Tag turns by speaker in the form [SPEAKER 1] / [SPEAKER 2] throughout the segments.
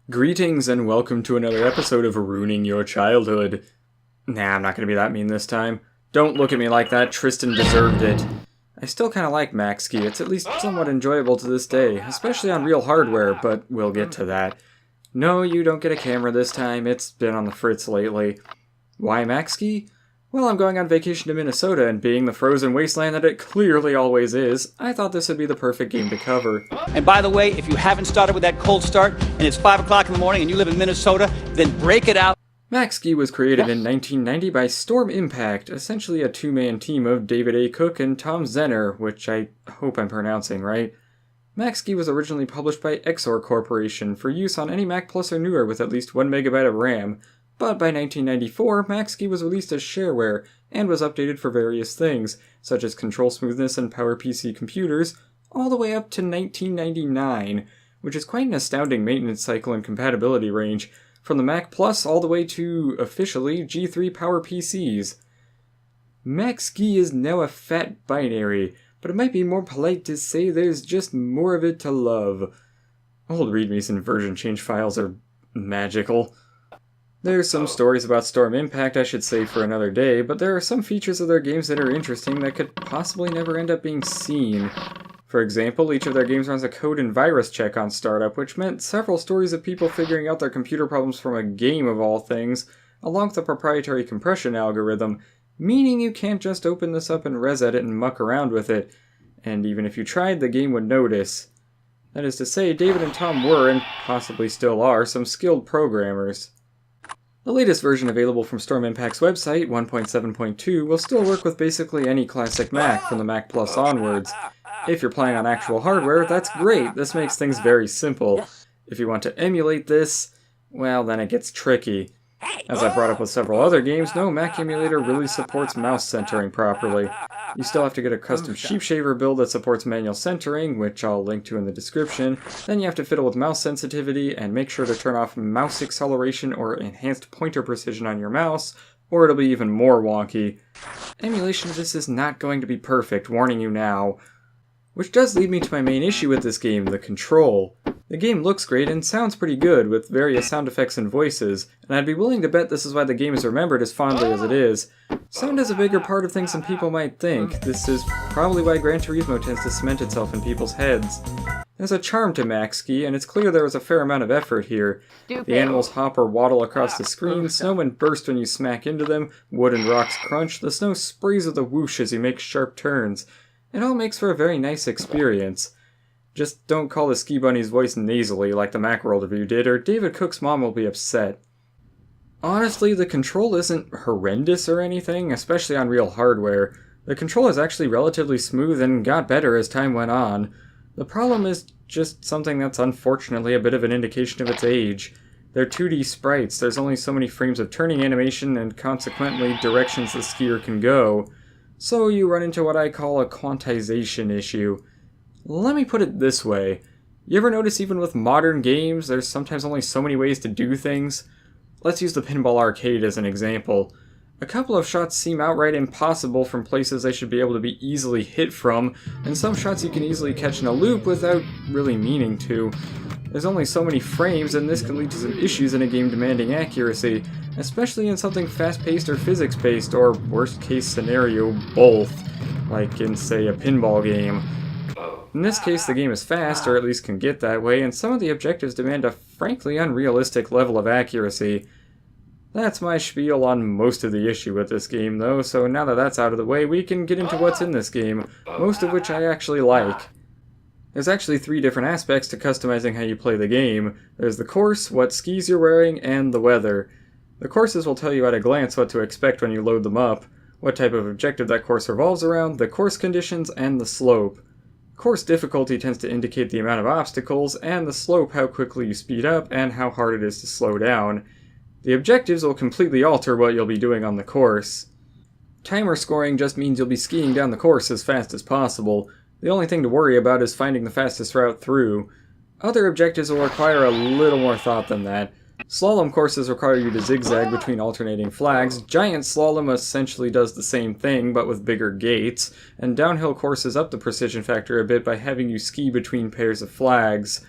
[SPEAKER 1] Greetings and welcome to another episode of Ruining Your Childhood. Nah, I'm not going to be that mean this time. Don't look at me like that, Tristan deserved it. I still kind of like MacSki, it's at least somewhat enjoyable to this day, especially on real hardware, but we'll get to that. No, you don't get a camera this time, it's been on the fritz lately. Why MacSki? Well, I'm going on vacation to Minnesota, and being the frozen wasteland that it clearly always is, I thought this would be the perfect game to cover.
[SPEAKER 2] And by the way, if you haven't started with that cold start, and it's 5 o'clock in the morning and you live in Minnesota, then break it out.
[SPEAKER 1] MacSki was created in 1990 by Storm Impact, essentially a two-man team of David A. Cook and Tom Zehner, which I hope I'm pronouncing right. MacSki was originally published by Exor Corporation for use on any Mac Plus or newer with at least 1 megabyte of RAM, but by 1994, MacSki was released as shareware and was updated for various things, such as control smoothness and PowerPC computers, all the way up to 1999, which is quite an astounding maintenance cycle and compatibility range, from the Mac Plus all the way to, officially, G3 PowerPCs. MacSki is now a fat binary, but it might be more polite to say there's just more of it to love. Old readmes and version change files are magical. There's some stories about Storm Impact I should save for another day, but there are some features of their games that are interesting that could possibly never end up being seen. For example, each of their games runs a code and virus check on startup, which meant several stories of people figuring out their computer problems from a game of all things, along with a proprietary compression algorithm, meaning you can't just open this up and reset it and muck around with it, and even if you tried, the game would notice. That is to say, David and Tom were, and possibly still are, some skilled programmers. The latest version available from Storm Impact's website, 1.7.2, will still work with basically any classic Mac from the Mac Plus onwards. If you're playing on actual hardware, that's great, this makes things very simple. If you want to emulate this, well, then it gets tricky. As I brought up with several other games, no Mac emulator really supports mouse centering properly. You still have to get a custom sheepshaver build that supports manual centering, which I'll link to in the description. Then you have to fiddle with mouse sensitivity and make sure to turn off mouse acceleration or enhanced pointer precision on your mouse, or it'll be even more wonky. Emulation of this is not going to be perfect, warning you now. Which does lead me to my main issue with this game, the control. The game looks great and sounds pretty good, with various sound effects and voices, and I'd be willing to bet this is why the game is remembered as fondly as it is. Sound is a bigger part of things than people might think. This is probably why Gran Turismo tends to cement itself in people's heads. There's a charm to MacSki, and it's clear there was a fair amount of effort here. The animals hop or waddle across the screen, snowmen burst when you smack into them, wood and rocks crunch, the snow sprays with a whoosh as you make sharp turns. It all makes for a very nice experience. Just don't call the Ski Bunny's voice nasally like the Macworld review did, or David Cook's mom will be upset. Honestly, the control isn't horrendous or anything, especially on real hardware. The control is actually relatively smooth and got better as time went on. The problem is just something that's unfortunately a bit of an indication of its age. They're 2D sprites, there's only so many frames of turning animation and consequently directions the skier can go. So you run into what I call a quantization issue. Let me put it this way. You ever notice even with modern games, there's sometimes only so many ways to do things? Let's use the Pinball Arcade as an example. A couple of shots seem outright impossible from places they should be able to be easily hit from, and some shots you can easily catch in a loop without really meaning to. There's only so many frames, and this can lead to some issues in a game demanding accuracy, especially in something fast-paced or physics-based, or worst-case scenario, both, like in, say, a pinball game. In this case, the game is fast, or at least can get that way, and some of the objectives demand a frankly unrealistic level of accuracy. That's my spiel on most of the issue with this game, though, so now that that's out of the way, we can get into what's in this game, most of which I actually like. There's actually 3 different aspects to customizing how you play the game. There's the course, what skis you're wearing, and the weather. The courses will tell you at a glance what to expect when you load them up, what type of objective that course revolves around, the course conditions, and the slope. Course difficulty tends to indicate the amount of obstacles, and the slope how quickly you speed up and how hard it is to slow down. The objectives will completely alter what you'll be doing on the course. Timer scoring just means you'll be skiing down the course as fast as possible. The only thing to worry about is finding the fastest route through. Other objectives will require a little more thought than that. Slalom courses require you to zigzag between alternating flags. Giant slalom essentially does the same thing, but with bigger gates. And downhill courses up the precision factor a bit by having you ski between pairs of flags.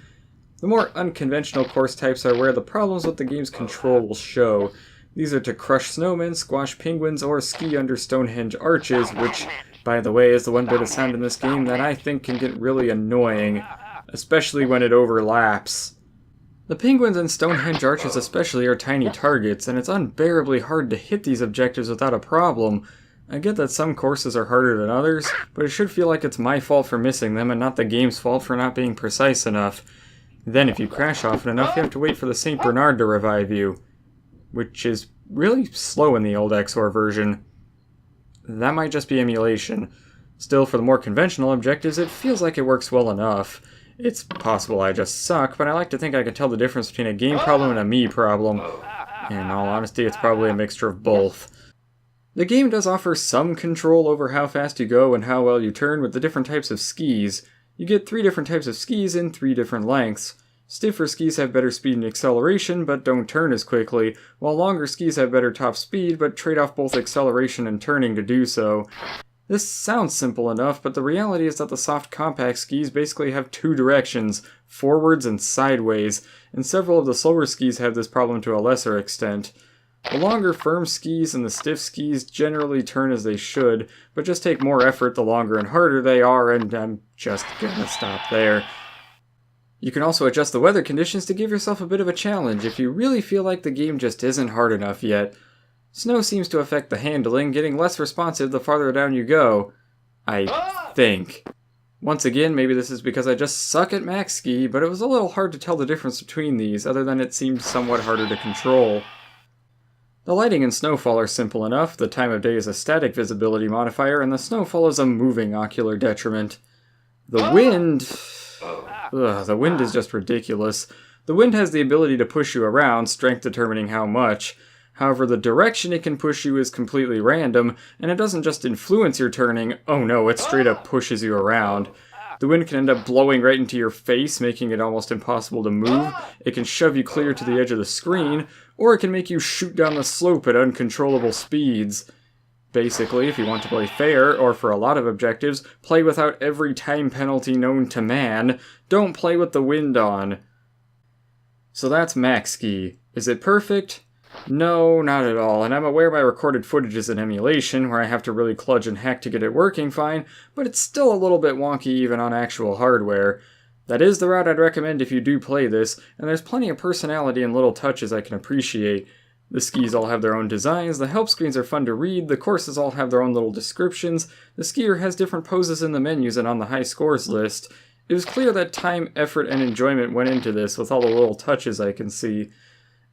[SPEAKER 1] The more unconventional course types are where the problems with the game's control will show. These are to crush snowmen, squash penguins, or ski under Stonehenge arches, which, by the way, is the one bit of sound in this game that I think can get really annoying, especially when it overlaps. The penguins and Stonehenge arches especially are tiny targets, and it's unbearably hard to hit these objectives without a problem. I get that some courses are harder than others, but it should feel like it's my fault for missing them and not the game's fault for not being precise enough. Then if you crash often enough, you have to wait for the St. Bernard to revive you, which is really slow in the old XOR version. That might just be emulation. Still, for the more conventional objectives, it feels like it works well enough. It's possible I just suck, but I like to think I can tell the difference between a game problem and a me problem. In all honesty, it's probably a mixture of both. The game does offer some control over how fast you go and how well you turn with the different types of skis. You get 3 different types of skis in 3 different lengths. Stiffer skis have better speed and acceleration, but don't turn as quickly, while longer skis have better top speed, but trade off both acceleration and turning to do so. This sounds simple enough, but the reality is that the soft compact skis basically have 2 directions, forwards and sideways, and several of the slower skis have this problem to a lesser extent. The longer firm skis and the stiff skis generally turn as they should, but just take more effort the longer and harder they are, and I'm just gonna stop there. You can also adjust the weather conditions to give yourself a bit of a challenge if you really feel like the game just isn't hard enough yet. Snow seems to affect the handling, getting less responsive the farther down you go. I think. Once again, maybe this is because I just suck at MacSki, but it was a little hard to tell the difference between these, other than it seemed somewhat harder to control. The lighting and snowfall are simple enough, the time of day is a static visibility modifier, and the snowfall is a moving ocular detriment. The wind is just ridiculous. The wind has the ability to push you around, strength determining how much. However, the direction it can push you is completely random, and it doesn't just influence your turning, oh no, it straight up pushes you around. The wind can end up blowing right into your face, making it almost impossible to move. It can shove you clear to the edge of the screen, or it can make you shoot down the slope at uncontrollable speeds. Basically, if you want to play fair, or for a lot of objectives, play without every time penalty known to man, don't play with the wind on. So that's MacSki. Is it perfect? No, not at all, and I'm aware my recorded footage is an emulation, where I have to really kludge and hack to get it working fine, but it's still a little bit wonky even on actual hardware. That is the route I'd recommend if you do play this, and there's plenty of personality and little touches I can appreciate. The skis all have their own designs, the help screens are fun to read, the courses all have their own little descriptions, the skier has different poses in the menus and on the high scores list. It was clear that time, effort, and enjoyment went into this with all the little touches I can see.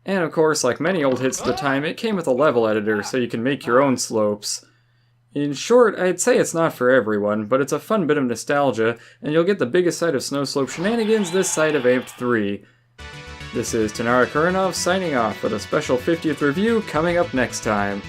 [SPEAKER 1] And of course, like many old hits at the time, it came with a level editor, so you can make your own slopes. In short, I'd say it's not for everyone, but it's a fun bit of nostalgia, and you'll get the biggest side of snow slope shenanigans this side of Amped 3. This is Tanara Kuranov signing off with a special 50th review coming up next time.